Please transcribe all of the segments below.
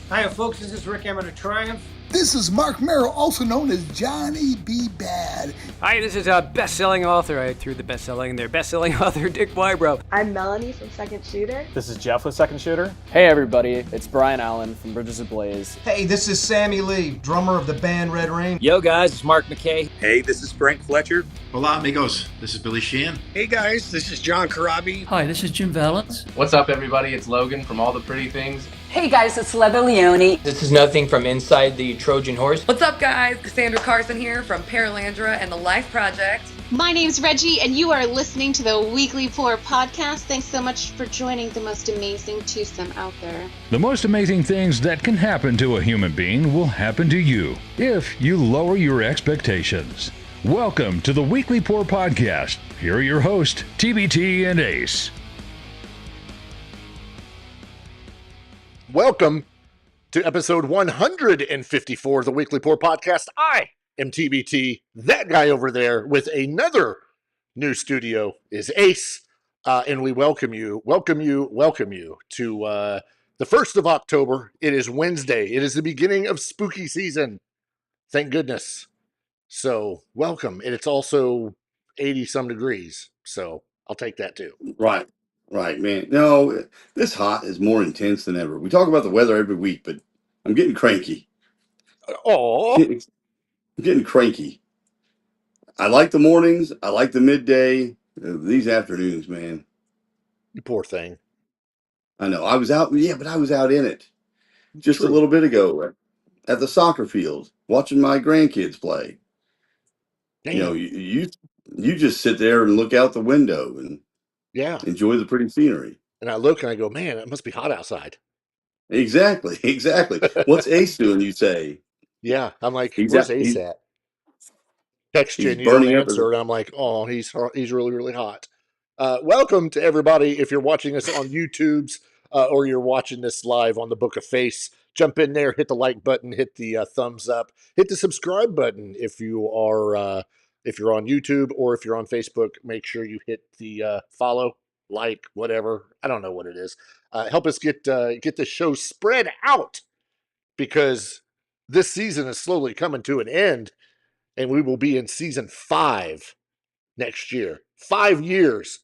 Hiya, folks. This is Rick Emmett of Triumph. This is Mark Merrill, also known as Johnny B. Bad. Hi, this is a best-selling author. I threw the best-selling in there. Best-selling author Dick Wybrow. I'm Melanie from Second Shooter. This is Jeff with Second Shooter. Hey everybody, it's Brian Allen from Bridges Ablaze. Hey, this is Sammy Lee, drummer of the band Red Rain. Yo guys, it's Mark McKay. Hey, this is Frank Fletcher. Hola amigos, this is Billy Sheehan. Hey guys, this is John Karabi. Hi, this is Jim Valance. What's up everybody, it's Logan from All the Pretty Things. Hey guys, it's Leva Leone. This is Nothing from Inside the Trojan Horse. What's up guys, Cassandra Carson here from Paralandra and the Life Project. My name's Reggie and you are listening to the Weekly Pour podcast. Thanks so much for joining the most amazing twosome out there. The most amazing things that can happen to a human being will happen to you if you lower your expectations. Welcome to the Weekly Pour podcast. Here are your hosts, TbT and Ace. Welcome to episode 154 of the Weekly Pour podcast. I am TbT. That guy over there with another new studio is Ace. And we welcome you to the 1st of October. It is Wednesday. It is the beginning of spooky season. Thank goodness. So welcome. And it's also 80-some degrees. So I'll take that too. Right, man. No, this hot is more intense than ever. We talk about the weather every week, but I'm getting cranky. Oh, I'm getting cranky. I like the mornings. I like the midday. These afternoons, man. You poor thing. I know. I was out. Yeah, but I was out in it just a little bit ago at the soccer field watching my grandkids play. Damn. You know, you just sit there and look out the window and enjoy the pretty scenery. And I look and I go, man, it must be hot outside. Exactly. What's Ace doing, you say? Yeah. I'm like, where's Ace at? Text you and you don't answer, and I'm like, oh, he's really, really hot. Welcome to everybody. If you're watching us on YouTube's or you're watching this live on the Book of Face, jump in there, hit the like button, hit the thumbs up, hit the subscribe button if you are if you're on YouTube, or if you're on Facebook, make sure you hit the follow, like, whatever. I don't know what it is. Help us get the show spread out, because this season is slowly coming to an end, and we will be in season 5 next year. 5 years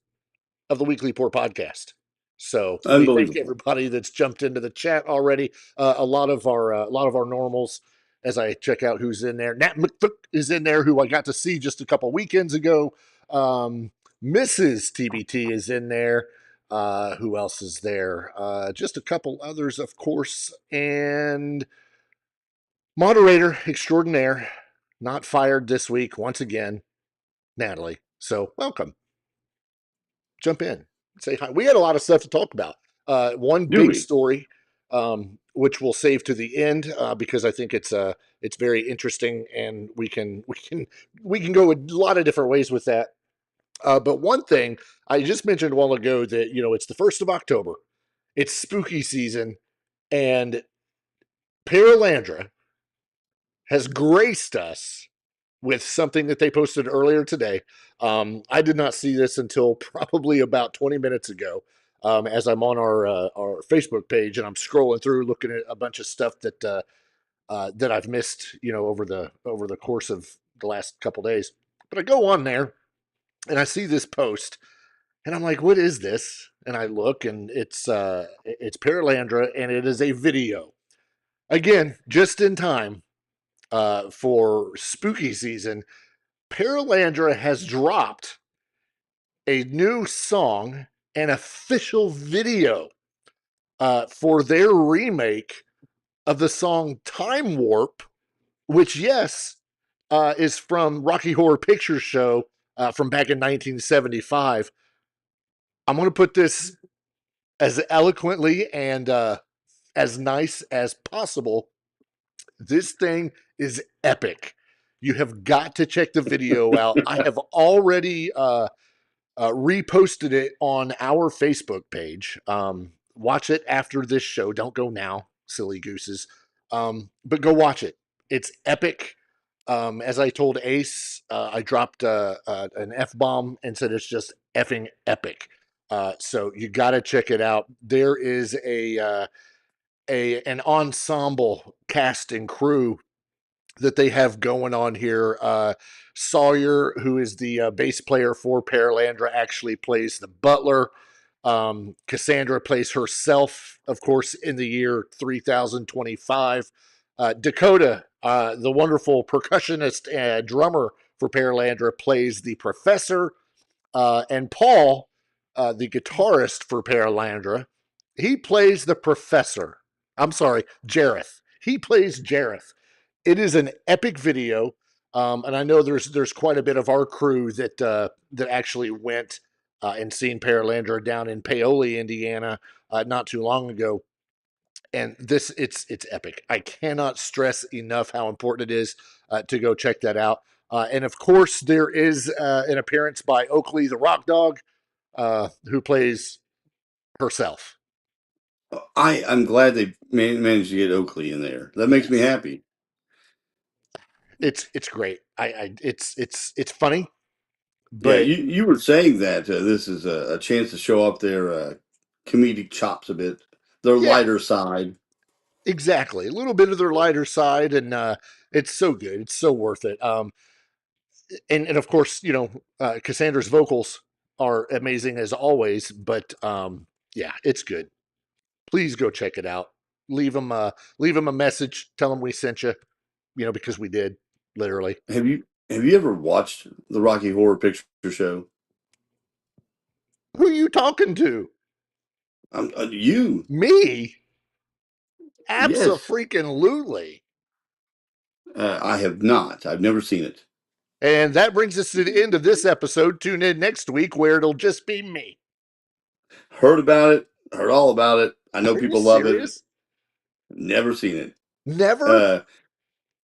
of the Weekly Pour podcast. So we thank everybody that's jumped into the chat already. A lot of our normals. As I check out who's in there, Nat McFook is in there, who I got to see just a couple weekends ago. Mrs. TbT is in there. Who else is there? Just a couple others, of course. And moderator extraordinaire, not fired this week once again, Natalie. So welcome. Jump in. Say hi. We had a lot of stuff to talk about. One big story, which we'll save to the end because I think it's very interesting, and we can go a lot of different ways with that. But one thing I just mentioned a while ago, that it's the 1st of October, it's spooky season, and Paralandra has graced us with something that they posted earlier today. I did not see this until probably about 20 minutes ago. As I'm on our Facebook page, and I'm scrolling through looking at a bunch of stuff that I've missed, over the course of the last couple days. But I go on there and I see this post, and I'm like, what is this? And I look, and it's Paralandra, and it is a video. Again, just in time for spooky season. Paralandra has dropped a new song, an official video for their remake of the song Time Warp, which, yes, is from Rocky Horror Picture Show from back in 1975. I'm going to put this as eloquently and as nice as possible. This thing is epic. You have got to check the video out. I have already reposted it on our Facebook page. Watch it after this show. Don't go now, silly gooses. But go watch it. It's epic. As I told Ace, I dropped an F-bomb and said it's just effing epic. So you got to check it out. There is an ensemble cast and crew that they have going on here. Sawyer, who is the bass player for Paralandra, actually plays the butler. Cassandra plays herself, of course, in the year 3025. Dakota, the wonderful percussionist and drummer for Paralandra, plays the professor. And Paul, the guitarist for Paralandra, he plays the professor. I'm sorry, Jareth. He plays Jareth. It is an epic video, and I know there's quite a bit of our crew that actually went and seen Paralandra down in Paoli, Indiana, not too long ago. And it's epic. I cannot stress enough how important it is to go check that out. And of course, there is an appearance by Oakley the Rock Dog, who plays herself. I'm glad they managed to get Oakley in there. That makes me happy. It's great. It's funny. But yeah, you were saying that this is a chance to show up their comedic chops a bit, their lighter side. Exactly, a little bit of their lighter side, and it's so good. It's so worth it. And of course, Cassandra's vocals are amazing as always. But yeah, it's good. Please go check it out. Leave them a message. Tell them we sent you. Because we did, literally. Have you ever watched the Rocky Horror Picture Show? Who are you talking to? You. Me? Abso-freaking-lutely. I have not. I've never seen it. And that brings us to the end of this episode. Tune in next week where it'll just be me. Heard about it. Heard all about it. I know people love it. Never seen it. Never?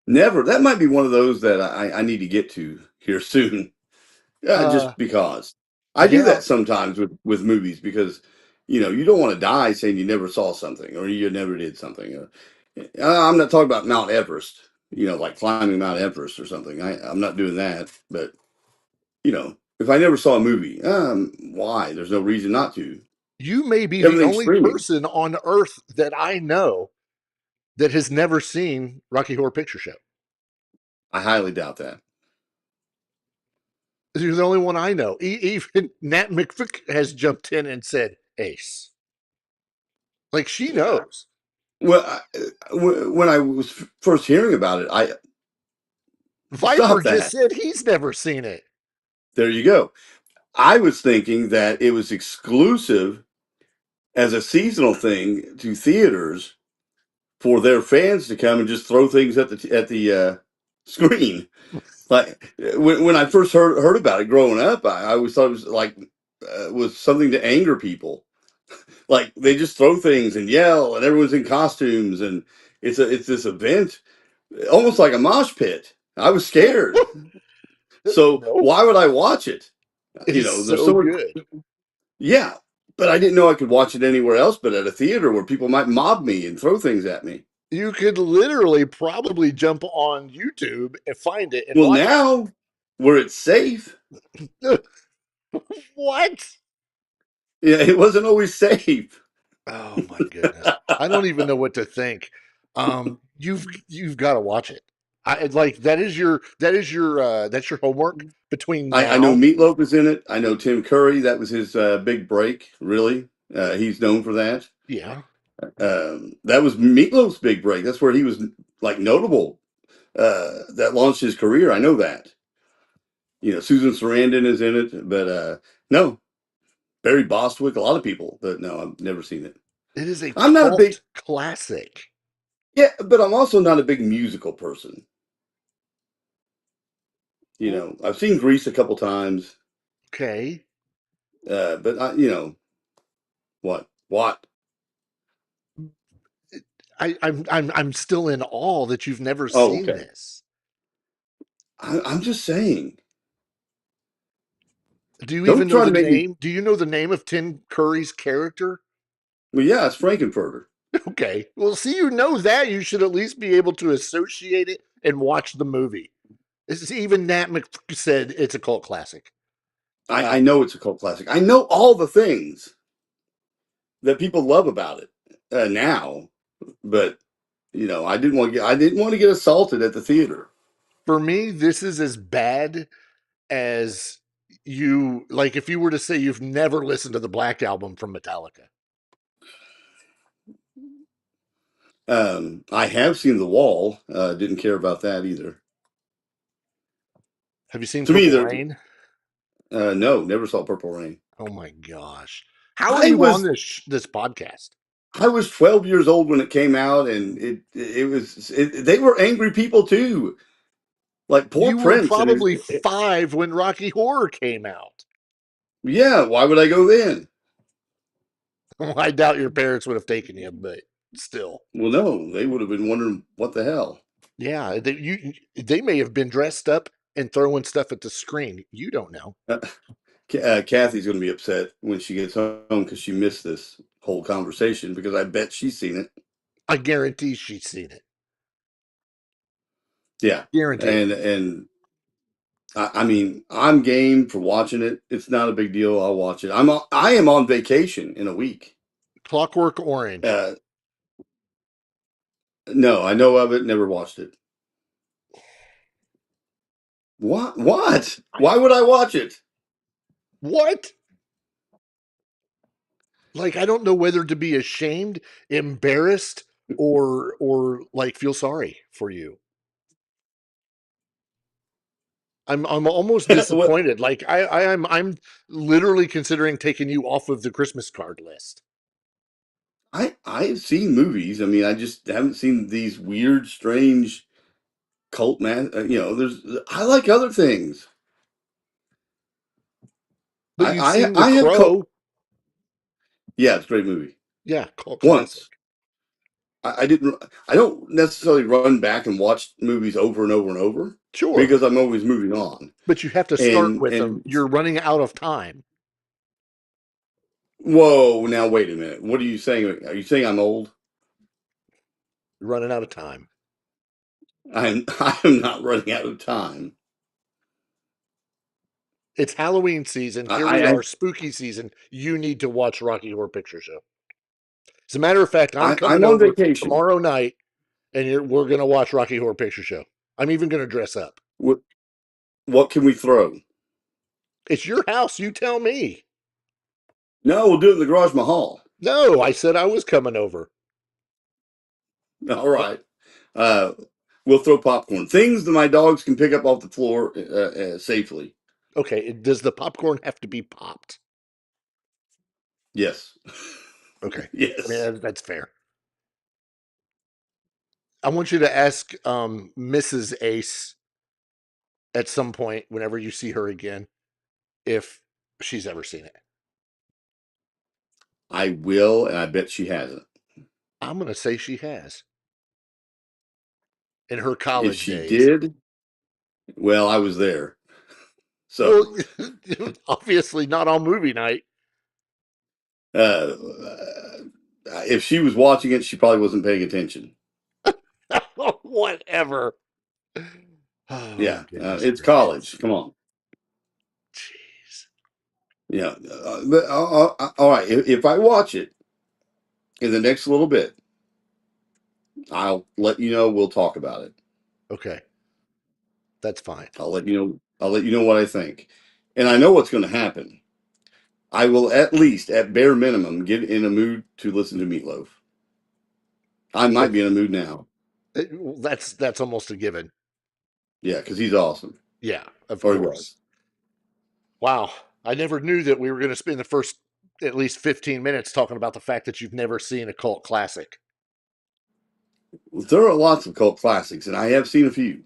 Never. That might be one of those that I need to get to here soon. Just because. I do that sometimes with movies because, you don't want to die saying you never saw something or you never did something. I'm not talking about Mount Everest, like climbing Mount Everest or something. I'm not doing that. But, if I never saw a movie, why? There's no reason not to. You may be the only person on Earth that I know that has never seen Rocky Horror Picture Show. I highly doubt that. You're the only one I know. Even Nat McVick has jumped in and said, Ace. Like, she knows. Well, when I was first hearing about it, Viper just said he's never seen it. There you go. I was thinking that it was exclusive as a seasonal thing to theaters for their fans to come and just throw things at the screen. Like when I first heard about it growing up, I always thought it was like was something to anger people. Like they just throw things and yell, and everyone's in costumes, and it's this event, almost like a mosh pit. I was scared. So why would I watch it? There's so good. Yeah, but I didn't know I could watch it anywhere else but at a theater where people might mob me and throw things at me. You could literally probably jump on YouTube and find it. And watch now, where it's safe. What? Yeah, it wasn't always safe. Oh my goodness. I don't even know what to think. You've got to watch it. That's your homework between now. I know Meatloaf is in it. I know Tim Curry. That was his big break, really. He's known for that. Yeah. That was Meatloaf's big break. That's where he was like notable. That launched his career. I know that. Susan Sarandon is in it, but no. Barry Bostwick, a lot of people, but no, I've never seen it. It is I'm not a big classic. Yeah, but I'm also not a big musical person. I've seen Grease a couple times. Okay. But what? I'm still in awe that you've never seen this. I'm just saying. Do you even know the name? Do you know the name of Tim Curry's character? Well, yeah, it's Frankenfurter. Okay. Well, see, you know that. You should at least be able to associate it and watch the movie. This is even Nat McVick said it's a cult classic. I know it's a cult classic. I know all the things that people love about it now. but I didn't want to get assaulted at the theater. For me, this is as bad as if you were to say you've never listened to the Black Album from Metallica. I have seen The Wall. Didn't care about that either. Have you seen To Purple me, Rain? No, never saw Purple Rain. Oh my gosh! How are you on this podcast? I was 12 years old when it came out, and they were angry people too. Like poor You were Prince. probably 5 when Rocky Horror came out. Yeah, why would I go then? Well, I doubt your parents would have taken you, but still. Well, no, they would have been wondering what the hell. Yeah, they may have been dressed up and throwing stuff at the screen. You don't know. Kathy's going to be upset when she gets home because she missed this whole conversation, because I bet she's seen it. I guarantee she's seen it. Yeah, guaranteed. And I mean, I'm game for watching it. It's not a big deal. I'll watch it. I am on vacation in a week. Clockwork Orange. No, I know of it. Never watched it. What? Why would I watch it? What? Like, I don't know whether to be ashamed, embarrassed, or like feel sorry for you. I'm almost disappointed. Like I'm literally considering taking you off of the Christmas card list. I've seen movies. I mean, I just haven't seen these weird, strange cult I like other things. But you've seen The Crow. Yeah, it's a great movie. Yeah, cult Once. Classic. I don't necessarily run back and watch movies over and over and over. Sure. Because I'm always moving on. But you have to start with them. You're running out of time. Whoa, now wait a minute. What are you saying? Are you saying I'm old? You're running out of time. I'm not running out of time. It's Halloween season. Here we are, spooky season. You need to watch Rocky Horror Picture Show. As a matter of fact, I'm coming on over vacation tomorrow night, and we're going to watch Rocky Horror Picture Show. I'm even going to dress up. What can we throw? It's your house. You tell me. No, we'll do it in the Garage Mahal. No, I said I was coming over. All right. We'll throw popcorn. Things that my dogs can pick up off the floor safely. Okay. Does the popcorn have to be popped? Yes. Okay. Yes. I mean, that's fair. I want you to ask Mrs. Ace at some point, whenever you see her again, if she's ever seen it. I will, and I bet she hasn't. I'm going to say she has. In her college days. If she did, well, I was there. So obviously not on movie night. If she was watching it, she probably wasn't paying attention. Whatever. Oh, yeah, it's college. Come on. Jeez. Yeah, but all right. If I watch it in the next little bit, I'll let you know. We'll talk about it. Okay, that's fine. I'll let you know. I'll let you know what I think, and I know what's going to happen. I will at least, at bare minimum, get in a mood to listen to Meatloaf. I might be in a mood now. That's almost a given. Yeah, because he's awesome. Yeah, of course. Wow, I never knew that we were going to spend the first at least 15 minutes talking about the fact that you've never seen a cult classic. Well, there are lots of cult classics, and I have seen a few.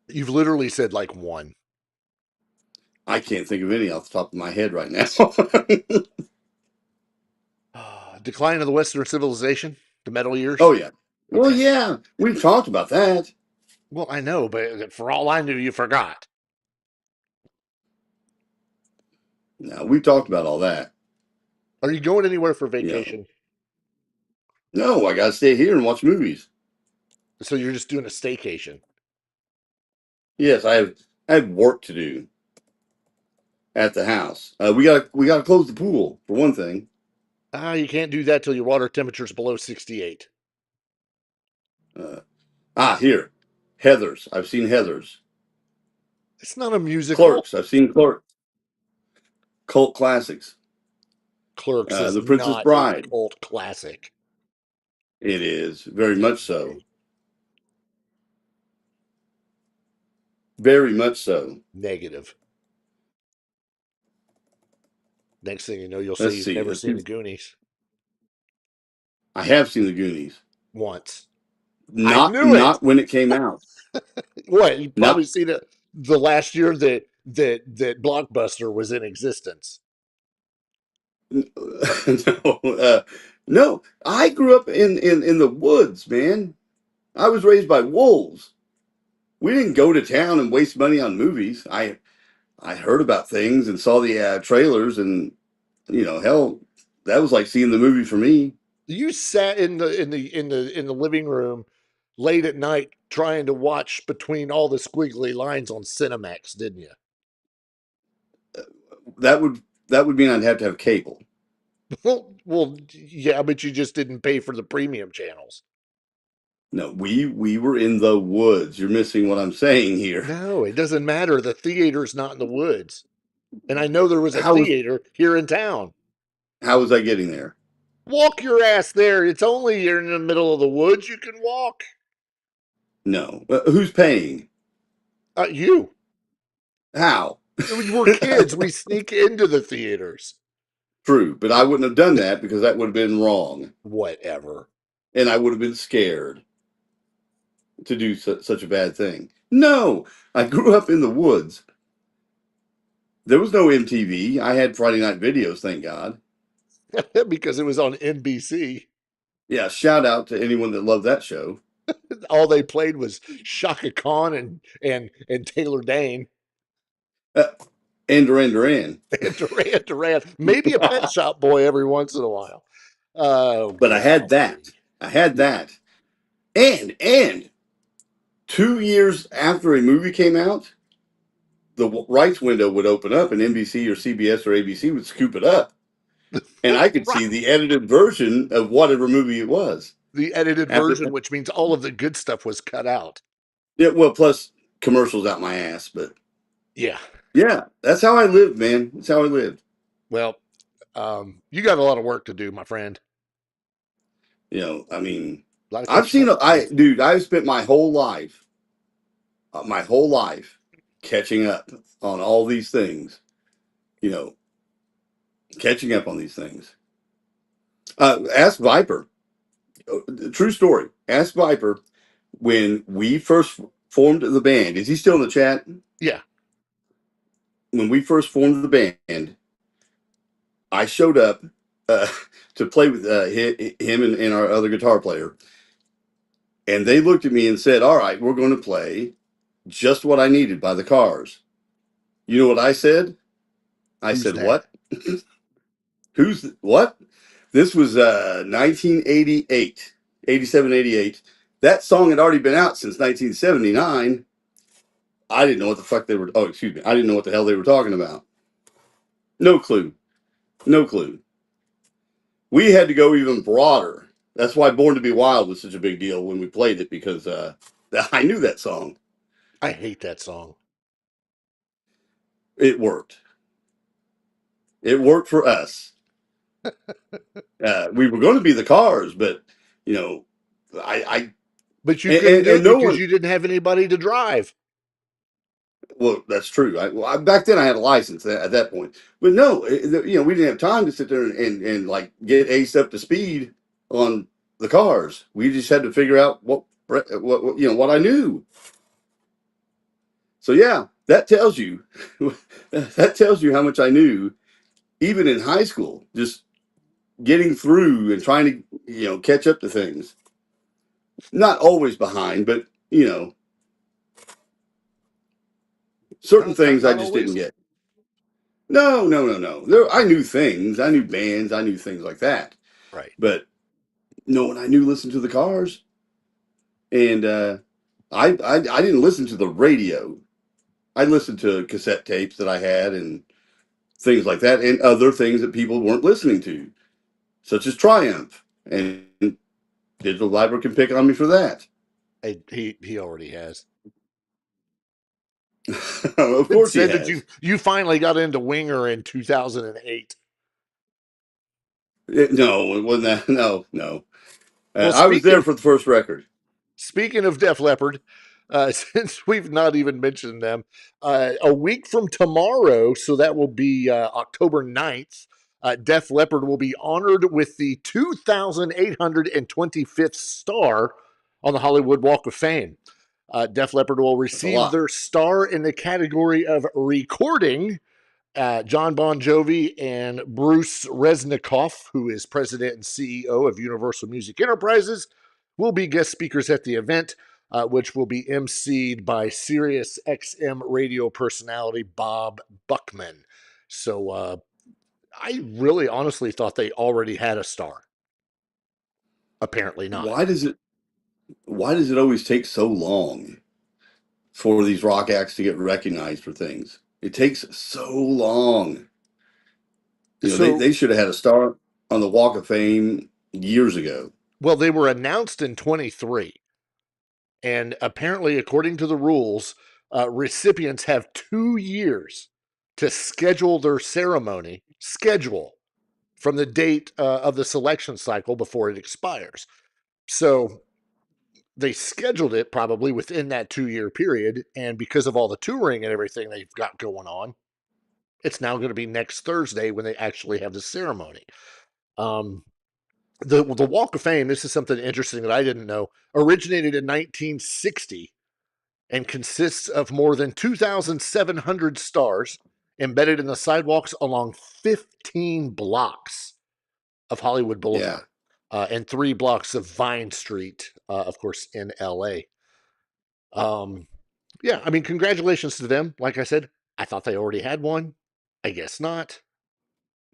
You've literally said like one. I can't think of any off the top of my head right now. Decline of the Western Civilization, the Metal Years. Oh, yeah. Okay. Well, yeah, we've talked about that. Well, I know, but for all I knew, you forgot. No, we talked about all that. Are you going anywhere for vacation? No, I got to stay here and watch movies. So you're just doing a staycation? Yes, I have work to do at the house. We gotta close the pool for one thing. You can't do that till your water temperature's below 68. Here, Heathers. I've seen Heathers. It's not a musical. Clerks. I've seen Clerks. Cult classics. Clerks is The Princess not Bride. a cult classic. It is very much so. Very much so. Negative. Next thing you know, you'll say you've never seen the Goonies. I have seen the Goonies once. Not when it came out. What? You probably seen it the last year that Blockbuster was in existence. No. I grew up in the woods, man. I was raised by wolves. We didn't go to town and waste money on movies. I heard about things and saw the trailers, and hell, that was like seeing the movie for me. You sat in the living room late at night trying to watch between all the squiggly lines on Cinemax, didn't you? That would mean I'd have to have cable. Well, yeah, but you just didn't pay for the premium channels. No, we were in the woods. You're missing what I'm saying here. No, it doesn't matter. The theater's not in the woods. And I know there was a theater here in town. How was I getting there? Walk your ass there. It's only you're in the middle of the woods. You can walk. No. Who's paying? You. How? We're kids. We sneak into the theaters. True, but I wouldn't have done that because that would have been wrong. Whatever. And I would have been scared to do such a bad thing. No, I grew up in the woods. There was no MTV. I had Friday night videos, thank God. Because it was on NBC. Yeah, shout out to anyone that loved that show. All they played was Shaka Khan and Taylor Dane. And Duran Duran. And Duran. Maybe a Pet Shop Boy every once in a while. But I had that. And 2 years after a movie came out, the rights window would open up and NBC or CBS or ABC would scoop it up. And I could see the edited version of whatever movie it was. The edited version, which means all of the good stuff was cut out. Yeah, well, plus commercials out my ass, but yeah, that's how I lived, man. That's how I lived. Well, you got a lot of work to do, my friend. I mean, I've spent my whole life catching up on all these things. Catching up on these things. Ask Viper. True story. Ask Viper when we first formed the band. Is he still in the chat? Yeah. When we first formed the band, I showed up to play with him and our other guitar player. And they looked at me and said, all right, we're going to play Just What I Needed by the Cars. You know what I said? I said, what? What? This was 1988, 87, 88. That song had already been out since 1979. I didn't know what the fuck they were. Oh, excuse me. I didn't know what the hell they were talking about. No clue. We had to go even broader. That's why Born to Be Wild was such a big deal when we played it, because I knew that song. I hate that song. It worked. It worked for us. We were going to be the Cars, but But you couldn't do it because you didn't have anybody to drive. Well, that's true. Back then I had a license at that point, but no, we didn't have time to sit there and like get Ace up to speed on the Cars. We just had to figure out what I knew. So yeah, that tells you how much I knew, even in high school, just getting through and trying to catch up to things. Not always behind, but certain things I just didn't get. No. I knew things. I knew bands. I knew things like that. Right. But no one I knew listened to the Cars. And I didn't listen to the radio. I listened to cassette tapes that I had and things like that, and other things that people weren't listening to, such as Triumph. And Digital Library can pick on me for that. He already has. Of course he said has. that you finally got into Winger in 2008. No, it wasn't that. No. Well, I was there for the first record. Speaking of Def Leppard, since we've not even mentioned them, a week from tomorrow, so that will be October 9th, Def Leppard will be honored with the 2,825th star on the Hollywood Walk of Fame. Def Leppard will receive their star in the category of recording. John Bon Jovi and Bruce Resnikoff, who is president and CEO of Universal Music Enterprises, will be guest speakers at the event, which will be emceed by Sirius XM radio personality Bob Buckman. So I really honestly thought they already had a star. Apparently not. Why does it always take so long for these rock acts to get recognized for things? It takes so long. They should have had a star on the Walk of Fame years ago. Well, they were announced in 23. And apparently, according to the rules, recipients have 2 years to schedule their ceremony, from the date of the selection cycle before it expires. So they scheduled it probably within that 2-year period. And because of all the touring and everything they've got going on, it's now going to be next Thursday when they actually have the ceremony. The Walk of Fame, this is something interesting that I didn't know, originated in 1960 and consists of more than 2,700 stars embedded in the sidewalks along 15 blocks of Hollywood Boulevard and 3 blocks of Vine Street, of course, in LA. Yeah, I mean, congratulations to them. Like I said, I thought they already had one. I guess not.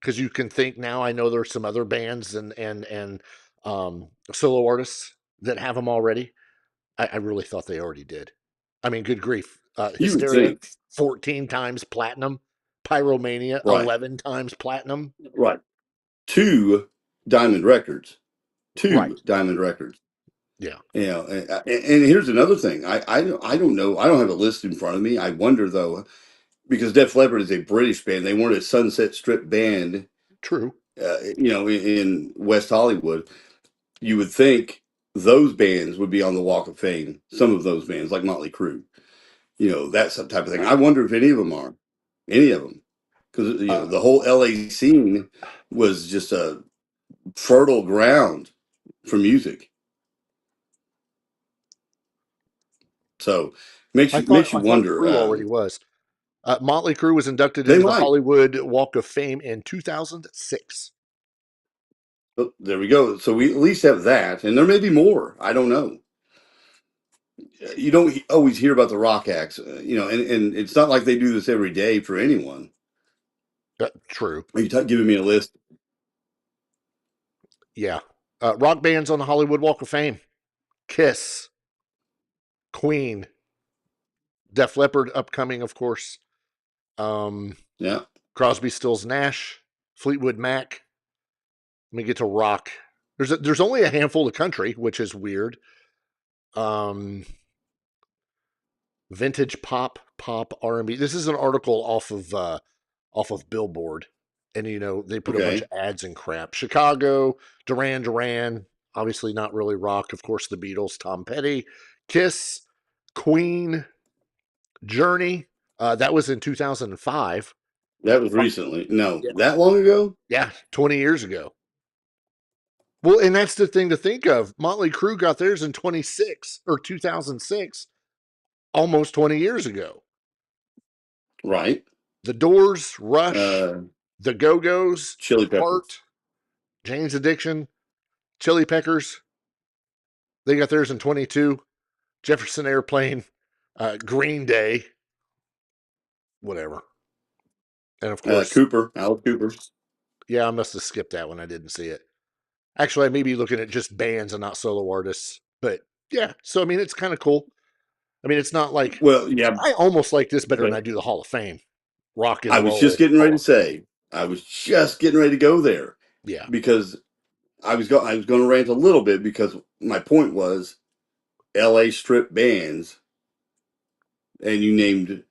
Because you can think now, I know there's some other bands and solo artists that have them already. I really thought they already did. I mean, good grief. Hysteria, 14 times platinum. Pyromania, 11 times platinum. Right. 2 diamond records. 2 diamond records. Yeah. And here's another thing. I don't know. I don't have a list in front of me. I wonder, though, because Def Leppard is a British band. They weren't a Sunset Strip band. True. In West Hollywood. You would think those bands would be on the Walk of Fame. Some of those bands, like Motley Crue. That type of thing. I wonder if any of them are. Any of them. Because, the whole LA scene was just a fertile ground for music. So makes you wonder. Crue already was. Motley Crue was inducted into the Hollywood Walk of Fame in 2006. Oh, there we go. So we at least have that, and there may be more. I don't know. You don't always hear about the rock acts, and it's not like they do this every day for anyone. True. Are you giving me a list? Yeah. Rock bands on the Hollywood Walk of Fame. Kiss. Queen. Def Leppard upcoming, of course. Crosby, Stills, Nash. Fleetwood Mac. Let me get to rock. There's only a handful of country, which is weird. Vintage pop R&B. This is an article off of Billboard, and they put a bunch of ads and crap. Chicago, Duran, obviously not really rock. Of course, the Beatles, Tom Petty, Kiss, Queen, Journey. That was in 2005. That was recently. No, that long ago? Yeah, 20 years ago. Well, and that's the thing to think of. Motley Crue got theirs in 2006, almost 20 years ago. Right. The Doors, Rush, the Go-Go's, Chili Peppers, Heart, Jane's Addiction, Chili Peppers. They got theirs in 22. Jefferson Airplane, Green Day, whatever. And of course, Alice Cooper. Yeah, I must have skipped that one. I didn't see it. Actually, I may be looking at just bands and not solo artists. But yeah, so I mean, it's kind of cool. I mean, it's not like, I almost like this better than I do the Hall of Fame. Rock and roll. I was just getting ready to say, I was just getting ready to go there. Yeah. Because I was going to rant a little bit because my point was, LA strip bands, and you named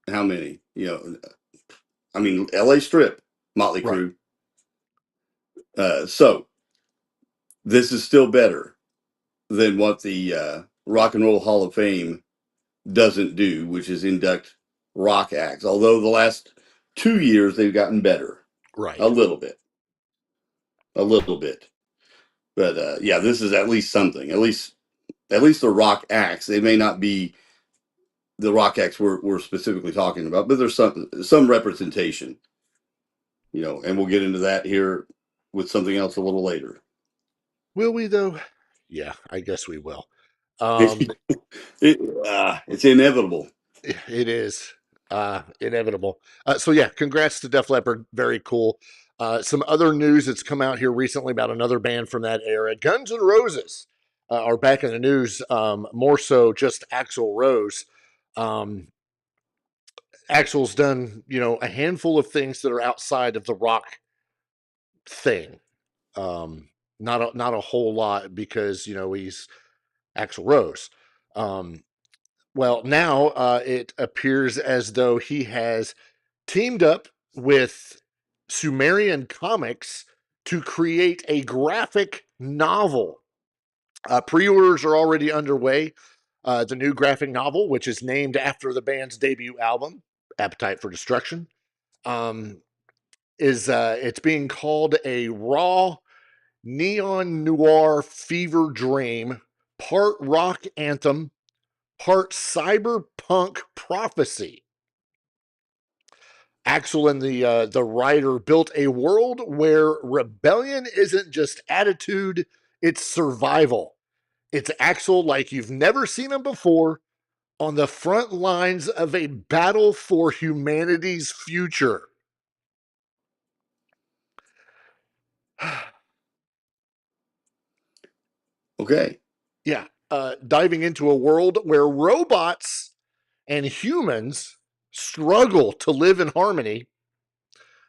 how many? I mean, LA strip, Motley Crue. So this is still better than what the Rock and Roll Hall of Fame doesn't do, which is induct rock acts. Although the last 2 years they've gotten better, a little bit. But yeah, this is at least something. At least the rock acts. They may not be the rock acts we're specifically talking about, but there's some representation. And we'll get into that here with something else a little later. Will we though? Yeah, I guess we will. It's inevitable. It is inevitable. So yeah, congrats to Def Leppard. Very cool. Some other news that's come out here recently about another band from that era. Guns N' Roses are back in the news. More so just Axl Rose. Axl's done, a handful of things that are outside of the rock thing. Not a whole lot because, he's Axl Rose. Well, now it appears as though he has teamed up with Sumerian Comics to create a graphic novel. Pre-orders are already underway. The new graphic novel, which is named after the band's debut album, Appetite for Destruction, it's being called a raw neon noir fever dream, part rock anthem, part cyberpunk prophecy. Axl and the writer built a world where rebellion isn't just attitude, it's survival. It's Axl like you've never seen him before, on the front lines of a battle for humanity's future. Okay. Yeah. Diving into a world where robots and humans struggle to live in harmony.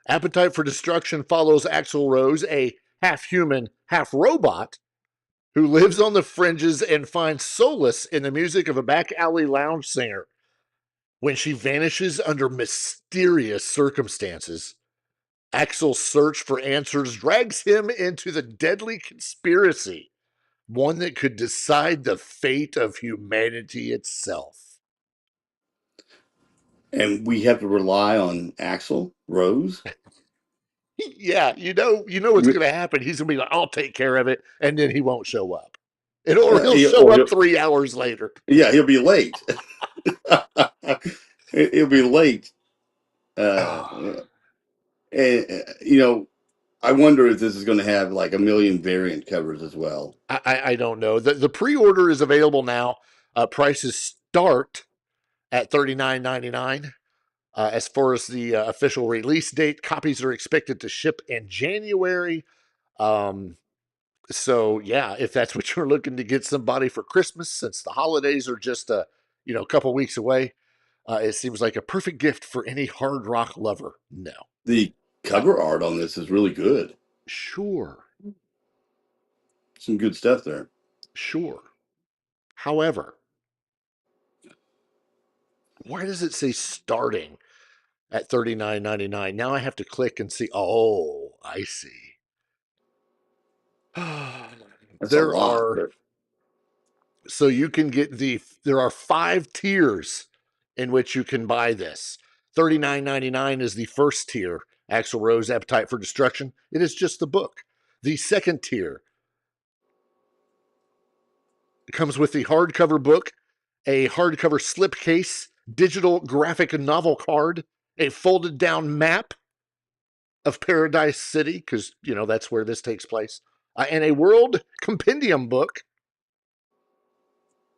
Appetite for Destruction follows Axl Rose, a half human, half robot, who lives on the fringes and finds solace in the music of a back alley lounge singer. When she vanishes under mysterious circumstances, Axl's search for answers drags him into the deadly conspiracy, one that could decide the fate of humanity itself. And we have to rely on Axl Rose? Yeah, you know what's going to happen. He's going to be like, I'll take care of it, and then he won't show up. He'll show up 3 hours later. Yeah, he'll be late. He'll be late. And, I wonder if this is going to have like a million variant covers as well. I don't know. The pre-order is available now. Prices start at $39.99. As far as the official release date, copies are expected to ship in January. So yeah, if that's what you're looking to get somebody for Christmas, since the holidays are just a couple weeks away, it seems like a perfect gift for any hard rock lover. No, the cover art on this is really good. Sure, some good stuff there. Sure. However, why does it say starting at $39.99? Now I have to click and see. Oh, I see. There are. So you can get there are 5 tiers in which you can buy this. $39.99 is the first tier, Axl Rose, Appetite for Destruction. It is just the book. The second tier comes with the hardcover book, a hardcover slipcase, digital graphic novel card, a folded down map of Paradise City, because, that's where this takes place, and a world compendium book.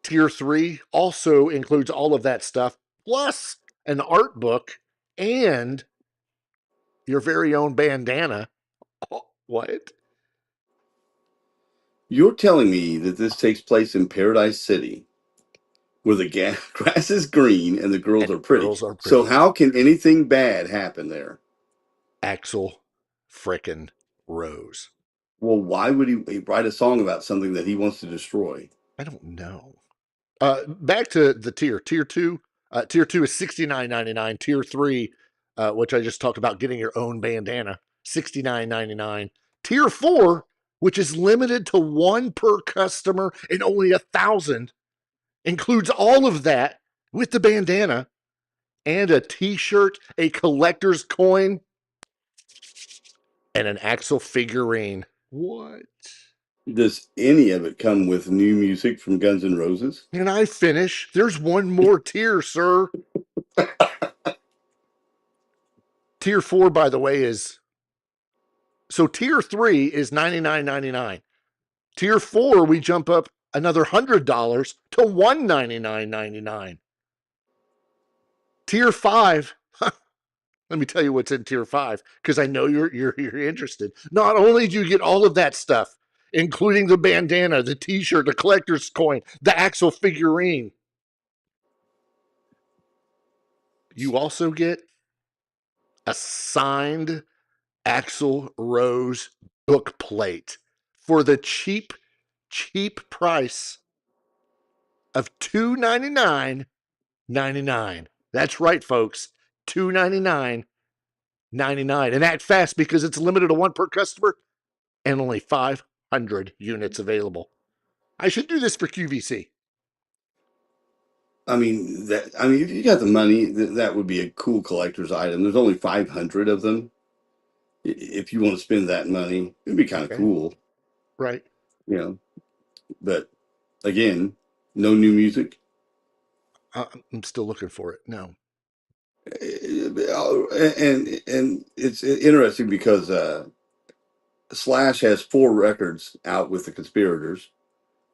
Tier 3 also includes all of that stuff, plus an art book and your very own bandana. Oh, what? You're telling me that this takes place in Paradise City, where the grass is green and the girls are pretty. So how can anything bad happen there? Axl frickin' Rose. Well, why would he write a song about something that he wants to destroy? I don't know. Back to the tier. Tier 2. Tier 2 is $69.99. Tier 3, which I just talked about, getting your own bandana, $69.99. Tier 4, which is limited to one per customer and only 1,000, includes all of that with the bandana and a t-shirt, a collector's coin, and an Axl figurine. What? Does any of it come with new music from Guns N' Roses? Can I finish? There's one more tier, sir. Tier 4, by the way, is... So tier 3 is $99.99. Tier 4, we jump up another $100 to $199.99. Tier 5... Let me tell you what's in tier 5, because I know you're interested. Not only do you get all of that stuff, including the bandana, the t-shirt, the collector's coin, the Axl figurine, you also get a signed Axl Rose book plate for the cheap price of $299.99. That's right, folks. $299.99. And act fast, because it's limited to one per customer and only 500 units available. I should do this for QVC. I mean, if you got the money, that would be a cool collector's item. There's only 500 of them. If you want to spend that money, it'd be kind of cool. Right. But again, no new music. I'm still looking for it. No. And it's interesting because Slash has 4 records out with the Conspirators.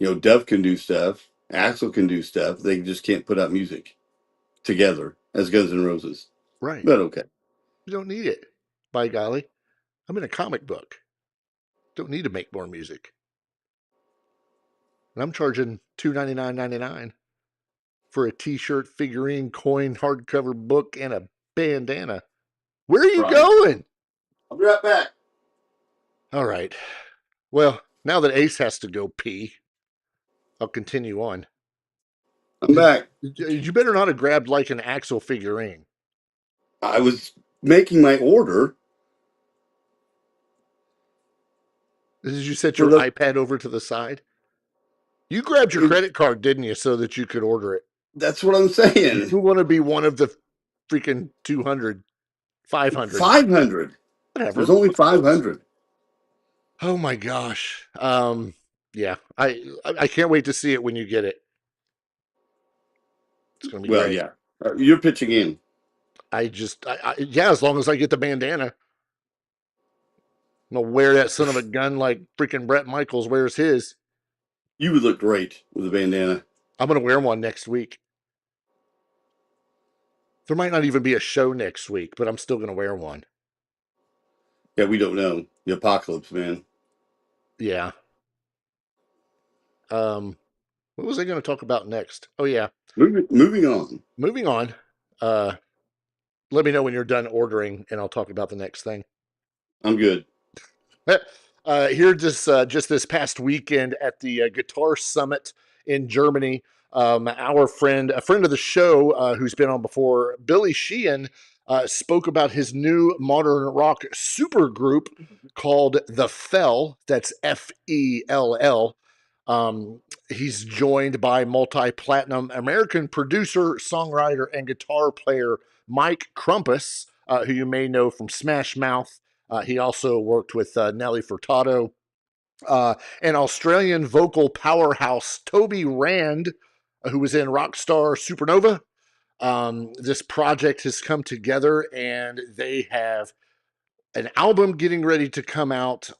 Def can do stuff. Axl can do stuff. They just can't put out music together as Guns N' Roses. Right. But okay. You don't need it. By golly. I'm in a comic book. Don't need to make more music. And I'm charging $299.99 for a t-shirt, figurine, coin, hardcover book, and a bandana. Where are you going? I'll be right back. All right. Well, now that Ace has to go pee, I'll continue on. I'm back. You better not have grabbed like an Axl figurine. I was making my order. Did you set your iPad over to the side? You grabbed your credit card, didn't you, so that you could order it? That's what I'm saying. You want to be one of the freaking 200, 500. 500. Whatever. There's only 500. Oh my gosh. Yeah. I can't wait to see it when you get it. It's going to be great. Yeah. You're pitching in. Yeah, as long as I get the bandana. I'm going to wear that son of a gun like freaking Bret Michaels wears his. You would look great with a bandana. I'm going to wear one next week. There might not even be a show next week, but I'm still going to wear one. Yeah, we don't know. The apocalypse, man. Yeah. What was I going to talk about next? Oh, yeah. Moving on. Moving on. Let me know when you're done ordering, and I'll talk about the next thing. I'm good. Here just this past weekend at the Guitar Summit in Germany, a friend of the show who's been on before, Billy Sheehan, spoke about his new modern rock supergroup called The Fell. That's F-E-L-L. He's joined by multi-platinum American producer, songwriter, and guitar player Mike Crumpus, who you may know from Smash Mouth. He also worked with Nelly Furtado. An Australian vocal powerhouse, Toby Rand, who was in Rockstar Supernova. This project has come together, and they have an album getting ready to come out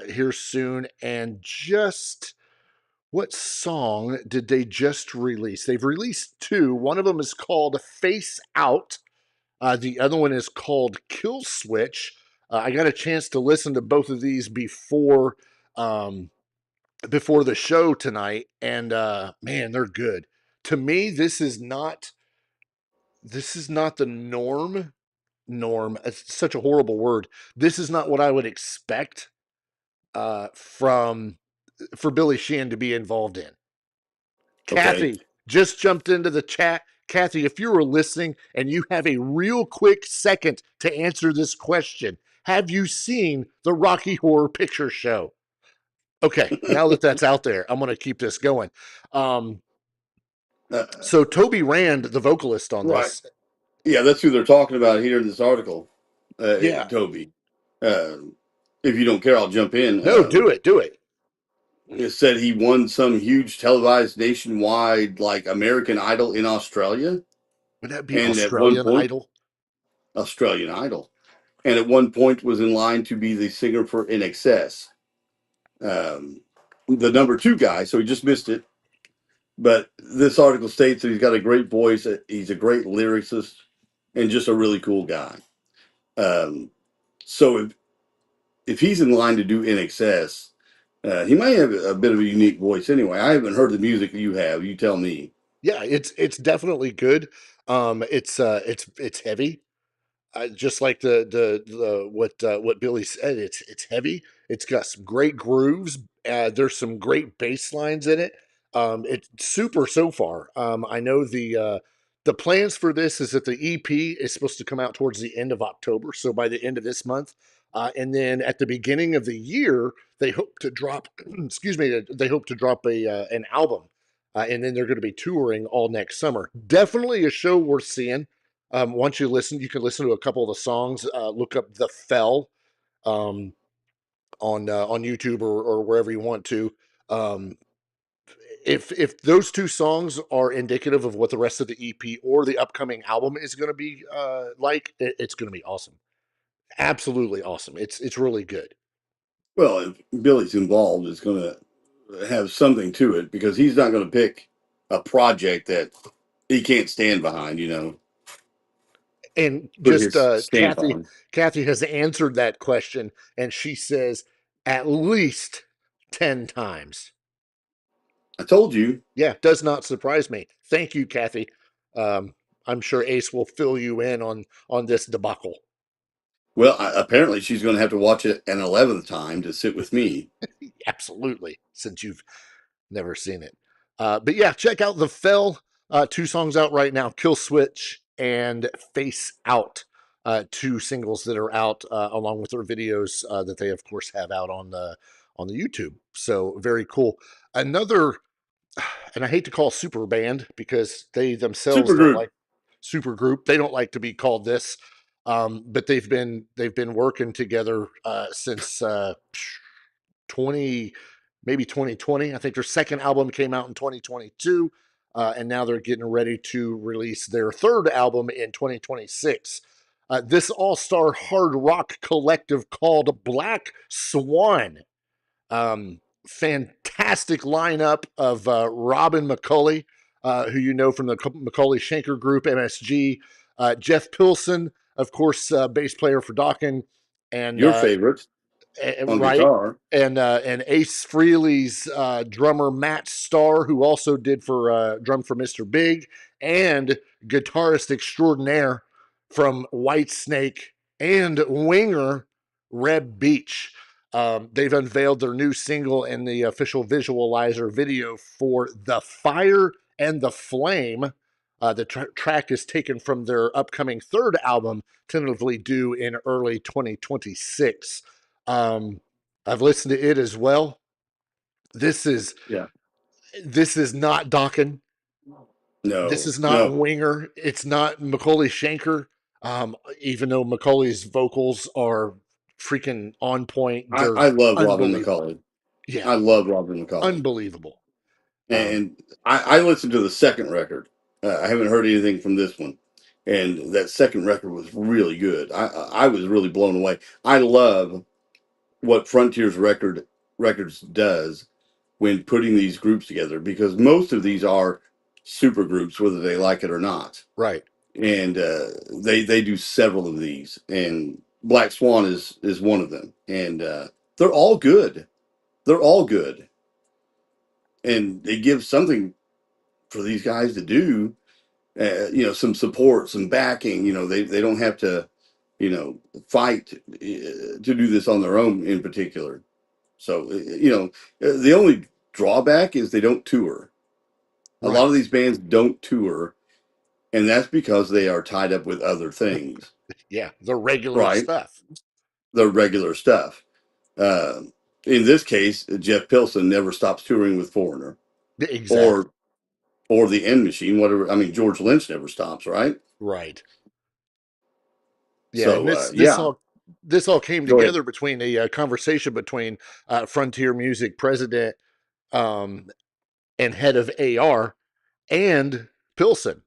here soon. And just what song did they just release? They've released 2. One of them is called Face Out. The other one is called Kill Switch. I got a chance to listen to both of these before the show tonight, and man, they're good. To me, this is not the norm. It's such a horrible word. This is not what I would expect for Billy Sheehan to be involved in. Kathy just jumped into the chat. Kathy, if you were listening and you have a real quick second to answer this question, have you seen the Rocky Horror Picture Show? Okay, now that that's out there, I'm going to keep this going. So Toby Rand, the vocalist on this. Yeah, that's who they're talking about here in this article. Toby. If you don't care, I'll jump in. No, do it. It said he won some huge televised nationwide, like American Idol in Australia. Would that be Australian Idol? Australian Idol. And at one point was in line to be the singer for In Excess. The number 2 guy, so he just missed it. But this article states that he's got a great voice. He's a great lyricist and just a really cool guy. So if he's in line to do In Excess, he might have a bit of a unique voice anyway. I haven't heard the music that you have. You tell me. Yeah, it's definitely good. It's heavy. Just like what Billy said, it's heavy. It's got some great grooves. There's some great bass lines in it. It's super so far. I know the plans for this is that the EP is supposed to come out towards the end of October, so by the end of this month, and then at the beginning of the year, they hope to drop. Excuse me. They hope to drop an album, and then they're going to be touring all next summer. Definitely a show worth seeing. Once you listen, you can listen to a couple of the songs. Look up "The Fell" on YouTube or wherever you want to. If those 2 songs are indicative of what the rest of the EP or the upcoming album is going to be like, it's going to be awesome. Absolutely awesome. It's really good. Well, if Billy's involved, it's going to have something to it because he's not going to pick a project that he can't stand behind, And just Kathy has answered that question, and she says at least 10 times. I told you. Yeah, does not surprise me. Thank you, Kathy. I'm sure Ace will fill you in on this debacle. Well, apparently she's going to have to watch it an 11th time to sit with me. Absolutely, since you've never seen it. But yeah, check out The Fell. 2 songs out right now, Kill Switch and Face Out. 2 singles that are out along with their videos that they, of course, have out on the YouTube. So very cool. Another, and I hate to call super band because they themselves don't like super group. They don't like to be called this. But they've been working together since 2020. I think their second album came out in 2022, and now they're getting ready to release their third album in 2026. This all-star hard rock collective called Black Swan. Fantastic lineup of Robin McCulley, who you know from the McCulley Schenker Group, MSG. Jeff Pilson, of course, bass player for Dokken, and your favorite on guitar, and Ace Frehley's drummer Matt Starr, who also did for drum for Mr. Big, and guitarist extraordinaire from Whitesnake and Winger Reb Beach. They've unveiled their new single and the official visualizer video for The Fire and the Flame. The track is taken from their upcoming third album, tentatively due in early 2026. I've listened to it as well. This is not Dokken. No, this is not Winger. It's not Macaulay Schenker. Even though Macaulay's vocals are freaking on point. I love Robin McCulley. Yeah, I love Robin McCulley. Unbelievable. And I listened to the second record. I haven't heard anything from this one, and that second record was really good. I was really blown away. I love what Frontiers Records does when putting these groups together, because most of these are super groups, whether they like it or not. Right. And they do several of these, and Black Swan is one of them, and they're all good. They're all good, and they give something for these guys to do. Some support, some backing. They don't have to, fight to do this on their own in particular. So the only drawback is they don't tour. A lot of these bands don't tour, and that's because they are tied up with other things. Yeah, the regular stuff. The regular stuff. In this case, Jeff Pilson never stops touring with Foreigner. Exactly. Or the End Machine, whatever. I mean, George Lynch never stops, right? Right. Yeah, So, and this all came together between a conversation between Frontier Music president and head of AR and Pilson.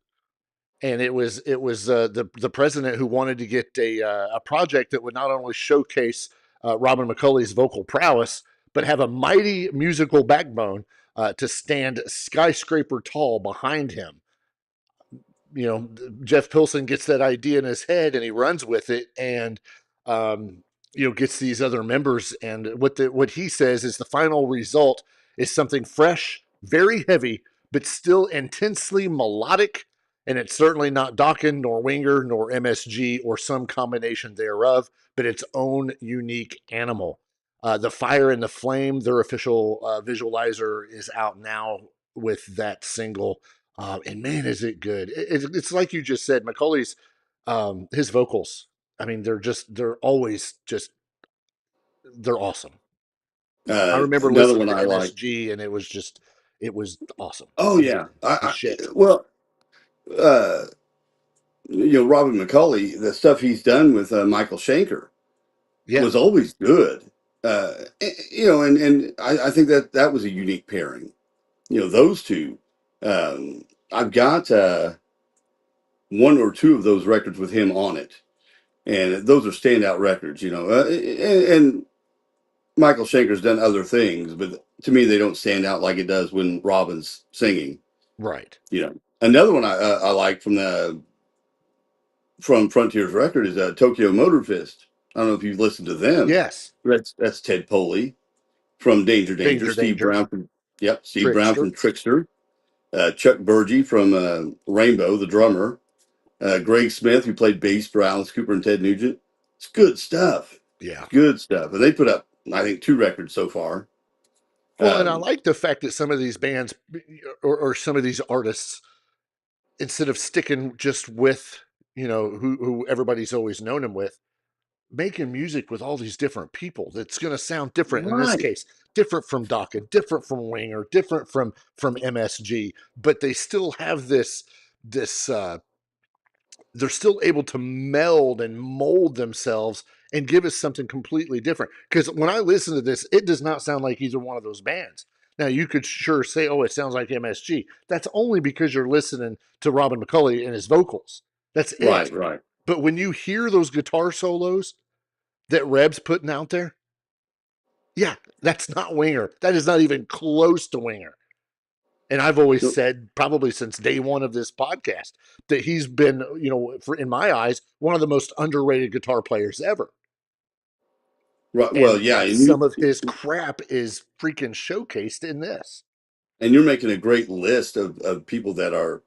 And it was the president who wanted to get a project that would not only showcase Robin McCulley's vocal prowess, but have a mighty musical backbone to stand skyscraper tall behind him. You know, Jeff Pilson gets that idea in his head and he runs with it, and gets these other members. And what he says is the final result is something fresh, very heavy, but still intensely melodic. And it's certainly not Dokken, nor Winger, nor MSG, or some combination thereof, but its own unique animal. The Fire and the Flame, their official visualizer, is out now with that single. And man, is it good. It's like you just said, McCulley's, his vocals. I mean, they're awesome. I remember listening to MSG and it was awesome. Oh yeah. Robin McCulley, the stuff he's done with Michael Schenker was always good. And I think that was a unique pairing. Those two. I've got one or two of those records with him on it, and those are standout records. And Michael Schenker's done other things, but to me, they don't stand out like it does when Robin's singing. Right. Another one I like from Frontier's record is Tokyo Motor Fist. I don't know if you've listened to them. Yes. That's Ted Poley from Danger. Steve Brown from Trickster. Chuck Burgee from Rainbow, the drummer. Greg Smith, who played bass for Alice Cooper and Ted Nugent. It's good stuff. Yeah. Good stuff. And they put up, I think, 2 records so far. Well, and I like the fact that some of these bands or some of these artists, instead of sticking just with, who everybody's always known him with, making music with all these different people that's going to sound different. In this case, different from Dokken, different from Winger, different from MSG, but they still have this they're still able to meld and mold themselves and give us something completely different. Because when I listen to this, it does not sound like either one of those bands. Now, you could sure say, oh, it sounds like MSG. That's only because you're listening to Robin McCulley and his vocals. That's it. Right. But when you hear those guitar solos that Reb's putting out there, yeah, that's not Winger. That is not even close to Winger. And I've always said, probably since day one of this podcast, that he's been, in my eyes, one of the most underrated guitar players ever. Right. Well, yeah. And some of his crap is freaking showcased in this. And you're making a great list of people that are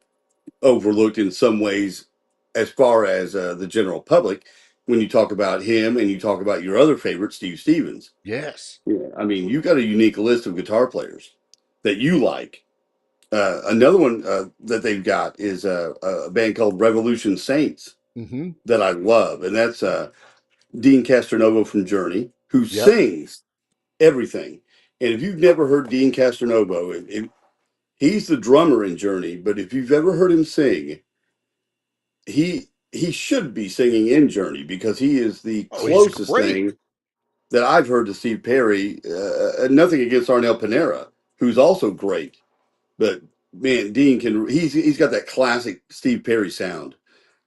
overlooked in some ways as far as the general public when you talk about him and you talk about your other favorite, Steve Stevens. Yes. Yeah. I mean, you've got a unique list of guitar players that you like. Another one that they've got is a band called Revolution Saints that I love. And that's Dean Castronovo from Journey, who sings everything. And if you've never heard Dean Castronovo, he's the drummer in Journey, but if you've ever heard him sing, he should be singing in Journey because he is the closest thing that I've heard to Steve Perry. Nothing against Arnel Panera, who's also great. But man, Dean he's got that classic Steve Perry sound.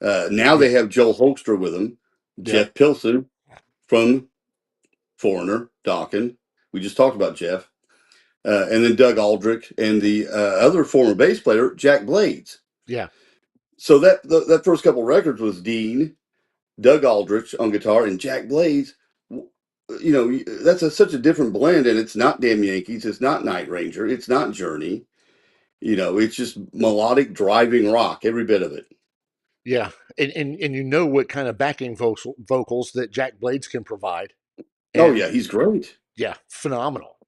Now they have Joel Holstra with him, Jeff Pilson from Foreigner, Dokken. We just talked about Jeff. And then Doug Aldrich and the other former bass player, Jack Blades. Yeah. So that first couple records was Dean, Doug Aldrich on guitar, and Jack Blades. That's such a different blend, and it's not Damn Yankees, it's not Night Ranger, it's not Journey. It's just melodic driving rock, every bit of it. Yeah, and what kind of backing vocals that Jack Blades can provide. And, oh yeah, he's great. Yeah, phenomenal.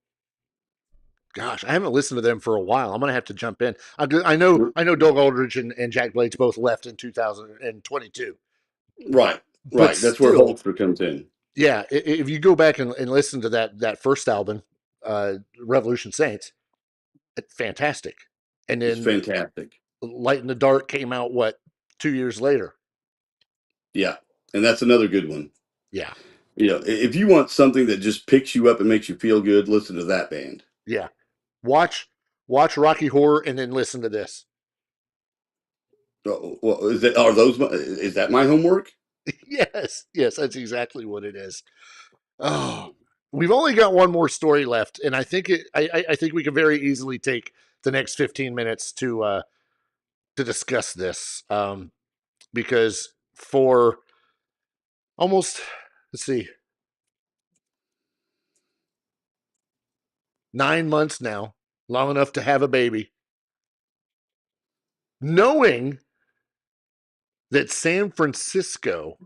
gosh, I haven't listened to them for a while. I'm gonna have to jump in. I know Doug Aldridge and Jack Blades both left in 2022. Right. But That's still, where Holster comes in. Yeah, if you go back and listen to that first album, Revolution Saints, it's fantastic. And then it's fantastic. Light in the Dark came out 2 years later. Yeah, and that's another good one. Yeah. If you want something that just picks you up and makes you feel good, listen to that band. Yeah. Watch Rocky Horror and then listen to this. Well, is that my homework? Yes, that's exactly what it is. Oh, we've only got one more story left, and I think I think we can very easily take the next 15 minutes to discuss this, because for almost, let's see, 9 months now, long enough to have a baby, knowing that San Francisco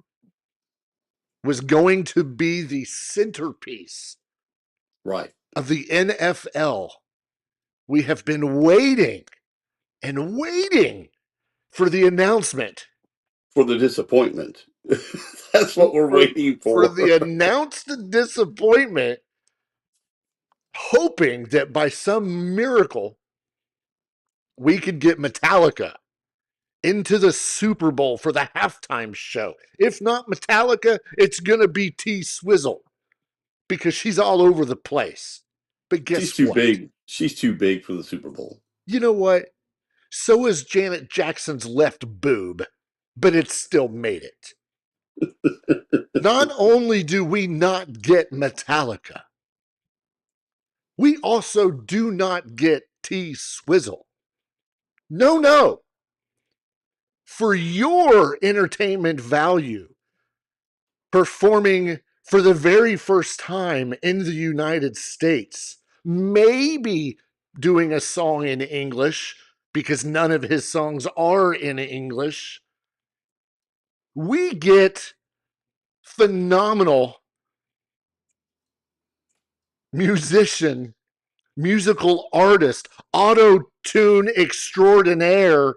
was going to be the centerpiece of the NFL, we have been waiting and waiting for the announcement. For the disappointment. That's what we're waiting for. For the announced disappointment, hoping that by some miracle we could get Metallica into the Super Bowl for the halftime show. If not Metallica, it's going to be T Swizzle, because she's all over the place. But guess she's too what? big. She's too big for the Super Bowl. You know what? So is Janet Jackson's left boob, but it still made it. Not only do we not get Metallica, we also do not get T Swizzle. No. For your entertainment value, performing for the very first time in the United States, maybe doing a song in English, because none of his songs are in English, we get phenomenal musician, musical artist, auto-tune extraordinaire,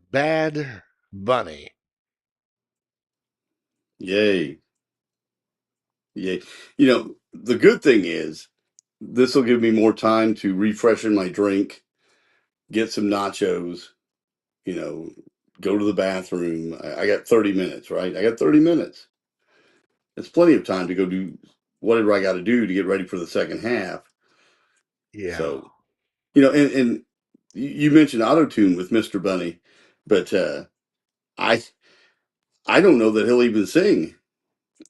Bad Bunny. Yay. The good thing is this will give me more time to refreshen my drink, get some nachos, go to the bathroom. I got 30 minutes, right? I got 30 minutes. It's plenty of time to go do whatever I got to do to get ready for the second half. Yeah. So, and you mentioned auto-tune with Mr. Bunny, but I don't know that he'll even sing.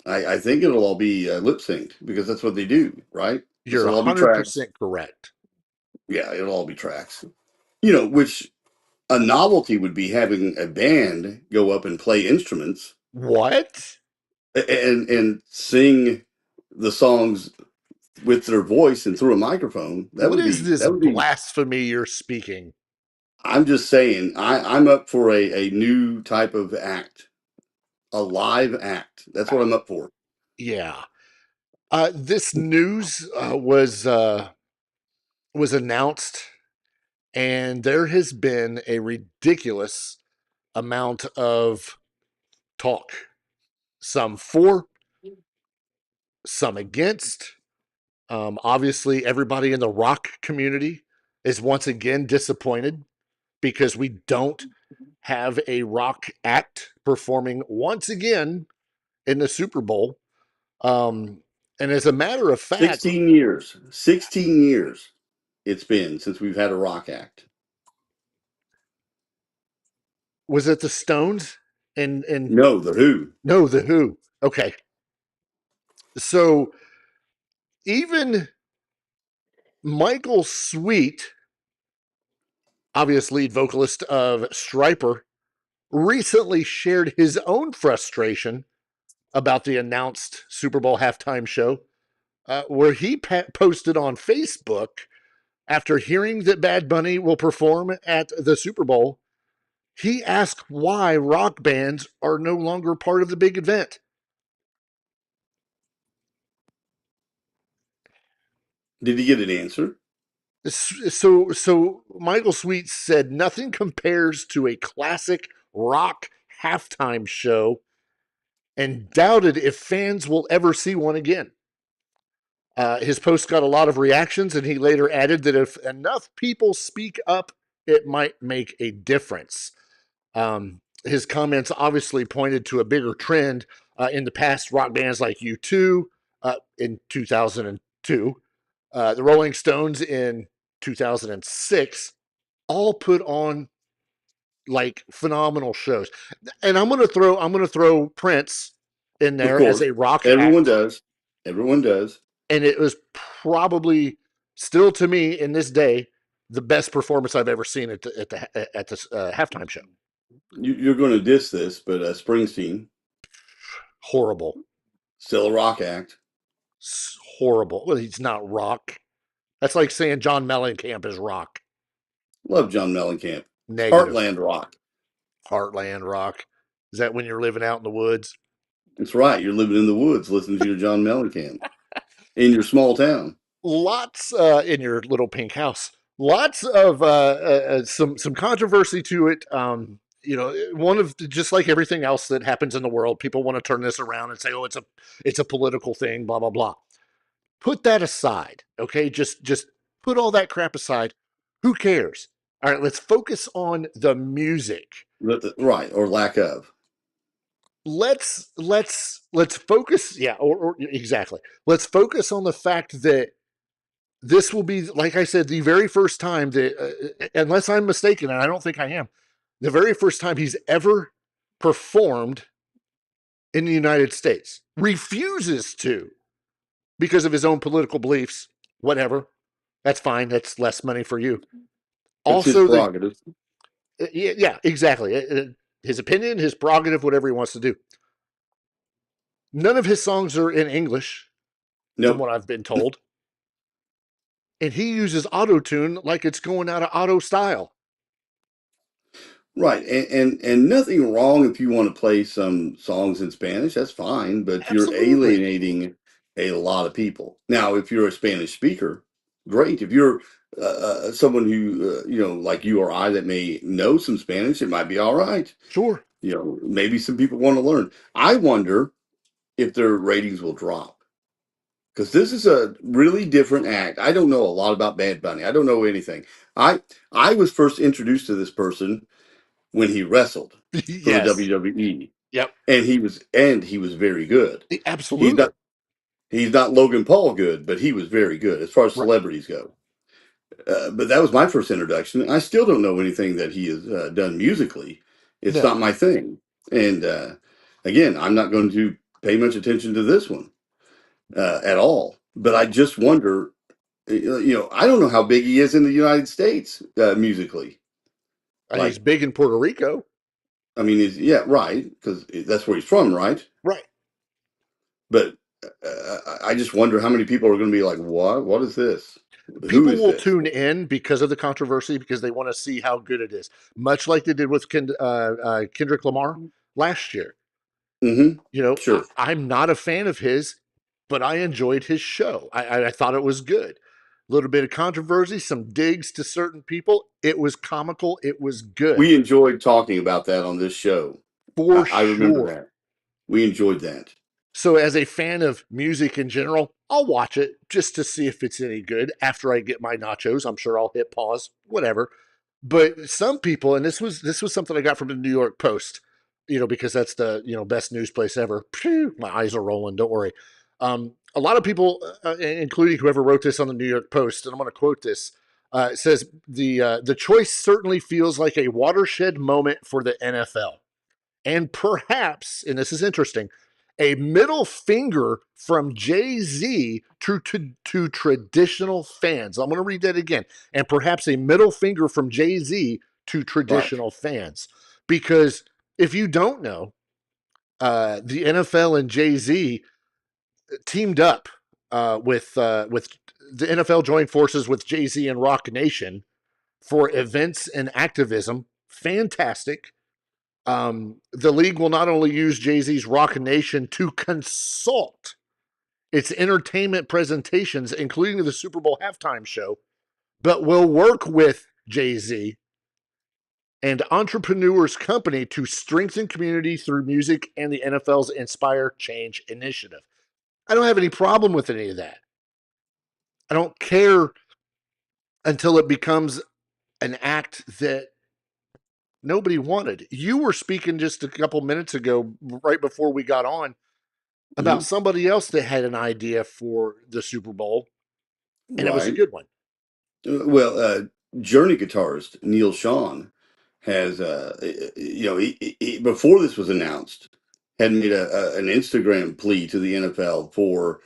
I think it'll all be lip synced, because that's what they do, right? You're 100% correct. Yeah, it'll all be tracks. Which a novelty would be having a band go up and play instruments. What? And sing the songs with their voice and through a microphone. What is this blasphemy you're speaking? I'm just saying, I'm up for a new type of act, a live act. That's what I'm up for. Yeah. This news was announced, and there has been a ridiculous amount of talk. Some for, some against. Obviously, everybody in the rock community is once again disappointed because we don't have a rock act performing once again in the Super Bowl. And as a matter of fact, 16 years it's been since we've had a rock act. Was it the Stones? And no, the Who. No, the Who. Okay. So even Michael Sweet, obvious lead vocalist of Stryper, recently shared his own frustration about the announced Super Bowl halftime show, where he posted on Facebook, after hearing that Bad Bunny will perform at the Super Bowl, he asked why rock bands are no longer part of the big event. Did he get an answer? So Michael Sweet said nothing compares to a classic rock halftime show, and doubted if fans will ever see one again. His post got a lot of reactions, and he later added that if enough people speak up, it might make a difference. His comments obviously pointed to a bigger trend in the past. Rock bands like U2 in 2002, the Rolling Stones in 2006, all put on like phenomenal shows. And I'm gonna throw Prince in there as a rock Everyone act. does. Everyone does. And it was probably still to me in this day the best performance I've ever seen at the halftime show. You're going to diss this, but Springsteen, horrible. Still a rock act. Horrible. Well, he's not rock. That's like saying John Mellencamp is rock. Love John Mellencamp. Negative. Heartland rock. Heartland rock. Is that when you're living out in the woods? That's right. You're living in the woods listening to your John Mellencamp in your small town. Lots in your little pink house. Lots of some controversy to it. One of just like everything else that happens in the world, people want to turn this around and say, "Oh, it's a political thing." Blah blah blah. Put that aside, okay? Just put all that crap aside. Who cares? All right, let's focus on the music. Right, or lack of. Let's focus. Yeah, or exactly. Let's focus on the fact that this will be, like I said, the very first time that, unless I'm mistaken, and I don't think I am, the very first time he's ever performed in the United States. Refuses to because of his own political beliefs. Whatever. That's fine. That's less money for you. That's his prerogative. Yeah, exactly. His opinion, his prerogative, whatever he wants to do. None of his songs are in English, from what I've been told. And he uses auto-tune like it's going out of auto style. Right. And nothing wrong if you want to play some songs in Spanish, that's fine, but Absolutely. You're alienating a lot of people. Now, if you're a Spanish speaker, great. If you're someone who, like you or I that may know some Spanish, it might be all right. Sure. Maybe some people want to learn. I wonder if their ratings will drop. Because this is a really different act. I don't know a lot about Bad Bunny. I don't know anything. I was first introduced to this person when he wrestled for the WWE. Yep. And he was very good. Absolutely. He's not Logan Paul good, but he was very good as far as celebrities go. But that was my first introduction. I still don't know anything that he has done musically. It's not my thing. And again, I'm not going to pay much attention to this one at all. But I just wonder, I don't know how big he is in the United States musically. He's big in Puerto Rico. I mean, right, because that's where he's from, right? Right. But I just wonder how many people are going to be like, what? What is this? People will tune in because of the controversy, because they want to see how good it is. Much like they did with Kendrick Lamar last year. Mm-hmm. Sure. I'm not a fan of his, but I enjoyed his show. I thought it was good. A little bit of controversy, some digs to certain people. It was comical. It was good. We enjoyed talking about that on this show. I remember that. We enjoyed that. So as a fan of music in general, I'll watch it just to see if it's any good. After I get my nachos, I'm sure I'll hit pause, whatever. But some people, and this was something I got from the New York Post, because that's the best news place ever. Phew, my eyes are rolling. Don't worry. A lot of people, including whoever wrote this on the New York Post, and I'm going to quote this, says the choice certainly feels like a watershed moment for the NFL, and perhaps, and this is interesting, a middle finger from Jay-Z to traditional fans. I'm going to read that again, and perhaps a middle finger from Jay-Z to traditional fans, because if you don't know, the NFL and Jay-Z teamed up with the NFL joined forces with Jay-Z and Rock Nation for events and activism. Fantastic. The league will not only use Jay-Z's Rock Nation to consult It's entertainment presentations, including the Super Bowl halftime show, but will work with Jay-Z and Entrepreneurs Company to strengthen community through music and the NFL's Inspire Change initiative. I don't have any problem with any of that. I don't care until it becomes an act that nobody wanted. You were speaking just a couple minutes ago, right before we got on, about somebody else that had an idea for the Super Bowl, and it was a good one. Well, Journey guitarist Neil Sean has, he, before this was announced, had made an Instagram plea to the NFL for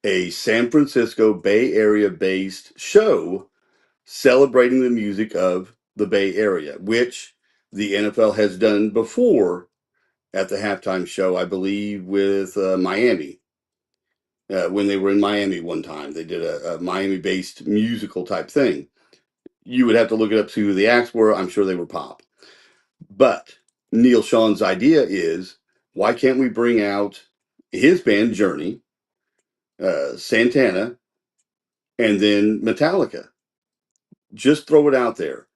a San Francisco Bay Area based show celebrating the music of the Bay Area, which the NFL has done before at the halftime show, I believe, with Miami. When they were in Miami one time, they did a Miami-based musical type thing. You would have to look it up to who the acts were. I'm sure they were pop. But Neil Sean's idea is, why can't we bring out his band Journey, Santana, and then Metallica? Just throw it out there.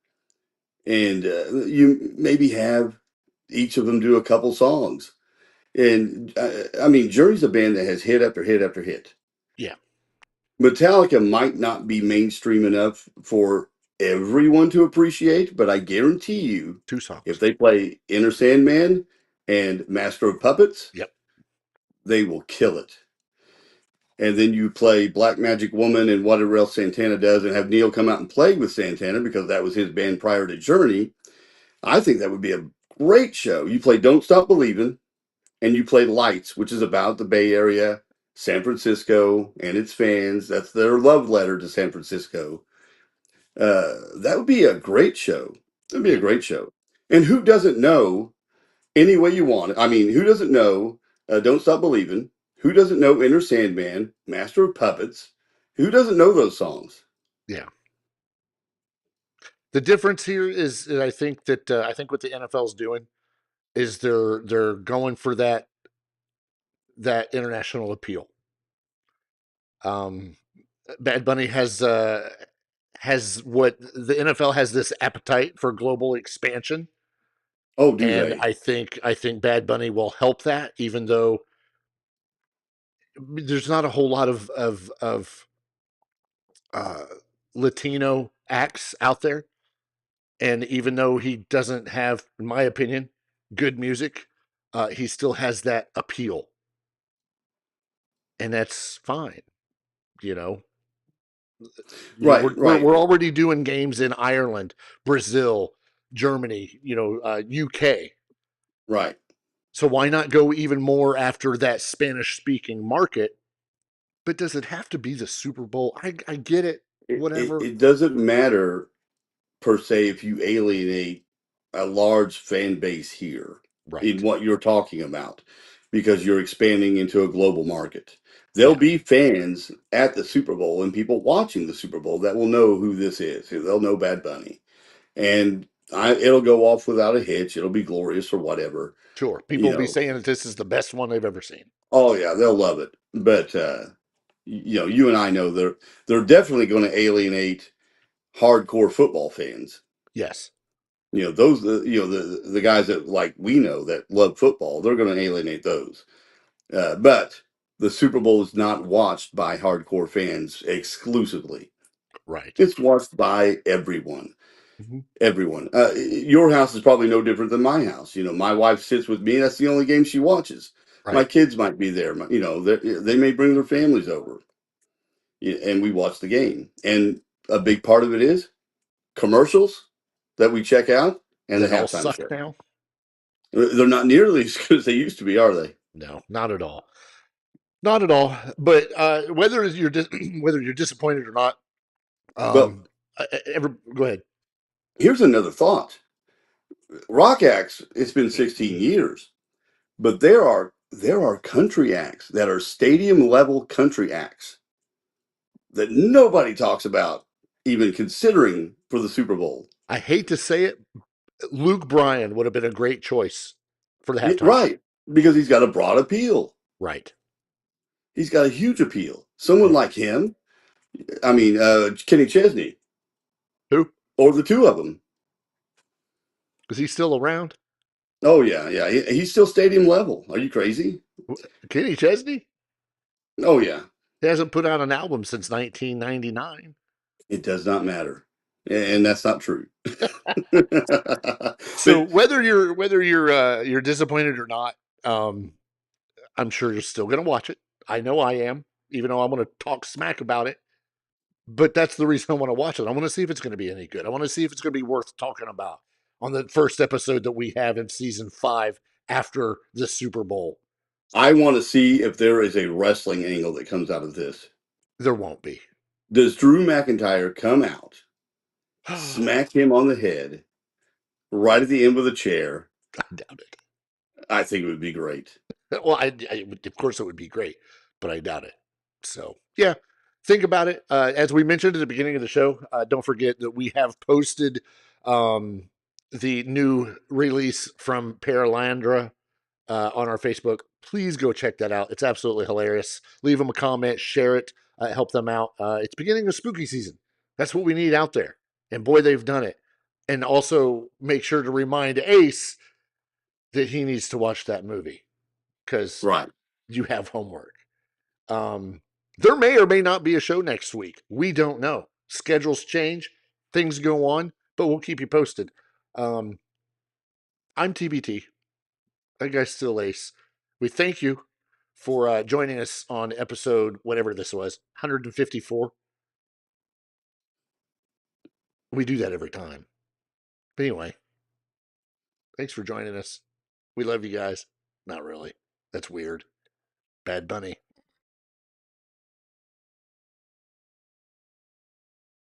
And you maybe have each of them do a couple songs. And I mean, Journey's a band that has hit after hit after hit. Yeah. Metallica might not be mainstream enough for everyone to appreciate, but I guarantee you, 2 songs. If they play Inner Sandman and Master of Puppets, they will kill it. And then you play Black Magic Woman and whatever else Santana does, and have Neil come out and play with Santana because that was his band prior to Journey. I think that would be a great show. You play Don't Stop Believin', and you play Lights, which is about the Bay Area, San Francisco, and its fans. That's their love letter to San Francisco. That would be a great show. That would be a great show. And who doesn't know Any Way You Want It? I mean, who doesn't know Don't Stop Believin'? Who doesn't know Inner Sandman, Master of Puppets? Who doesn't know those songs? Yeah. The difference here is, I think what the NFL's doing is they're going for that international appeal. Bad Bunny has what the NFL has, this appetite for global expansion. Oh, do and they? I think Bad Bunny will help that, even though there's not a whole lot of Latino acts out there. And even though he doesn't have, in my opinion, good music, he still has that appeal. And that's fine, you know. Right, We're already doing games in Ireland, Brazil, Germany, UK. Right. So why not go even more after that Spanish-speaking market? But does it have to be the Super Bowl? I get it. Whatever. It doesn't matter per se if you alienate a large fan base here in what you're talking about, because you're expanding into a global market. There'll be fans at the Super Bowl and people watching the Super Bowl that will know who this is. They'll know Bad Bunny. And it'll go off without a hitch. It'll be glorious or whatever. Sure. People will be saying that this is the best one they've ever seen. Oh, yeah, they'll love it. But, you and I know they're definitely going to alienate hardcore football fans. Yes. Those, the guys that, like, we know that love football, they're going to alienate those. But the Super Bowl is not watched by hardcore fans exclusively. Right. It's watched by everyone. Mm-hmm. Everyone. Your house is probably no different than my house. My wife sits with me. That's the only game she watches. Right. My kids might be there. They may bring their families over. And we watch the game. And a big part of it is commercials that we check out and the halftime show. Now? They're not nearly as good as they used to be, are they? No, not at all. Not at all. But whether you're disappointed or not, go ahead. Here's another thought. Rock acts, it's been 16 years, but there are country acts that are stadium level country acts that nobody talks about even considering for the Super Bowl. I hate to say it, Luke Bryan would have been a great choice for the halftime. Right, because he's got a broad appeal. Right. He's got a huge appeal. Someone like him, I mean, Kenny Chesney. Who? Or the two of them. Is he still around? Oh, yeah. He's still stadium level. Are you crazy? Kenny Chesney? Oh, yeah. He hasn't put out an album since 1999. It does not matter. And that's not true. So whether you're disappointed or not, I'm sure you're still going to watch it. I know I am, even though I'm going to talk smack about it. But that's the reason I want to watch it. I want to see if it's going to be any good. I want to see if it's going to be worth talking about on the first episode that we have in season 5 after the Super Bowl. I want to see if there is a wrestling angle that comes out of this. There won't be. Does Drew McIntyre come out, smack him on the head, right at the end of the chair? I doubt it. I think it would be great. Well, of course it would be great, but I doubt it. So, yeah, think about it. As we mentioned at the beginning of the show, don't forget that we have posted the new release from Paralandra on our Facebook. Please go check that out. It's absolutely hilarious. Leave them a comment, share it, help them out. It's beginning of spooky season. That's what we need out there. And boy, they've done it. And also make sure to remind Ace that he needs to watch that movie because you have homework. There may or may not be a show next week. We don't know. Schedules change, things go on, but we'll keep you posted. I'm TbT. That guy's still Ace. We thank you for joining us on episode, whatever this was, 154. We do that every time. But anyway, thanks for joining us. We love you guys. Not really. That's weird. Bad Bunny.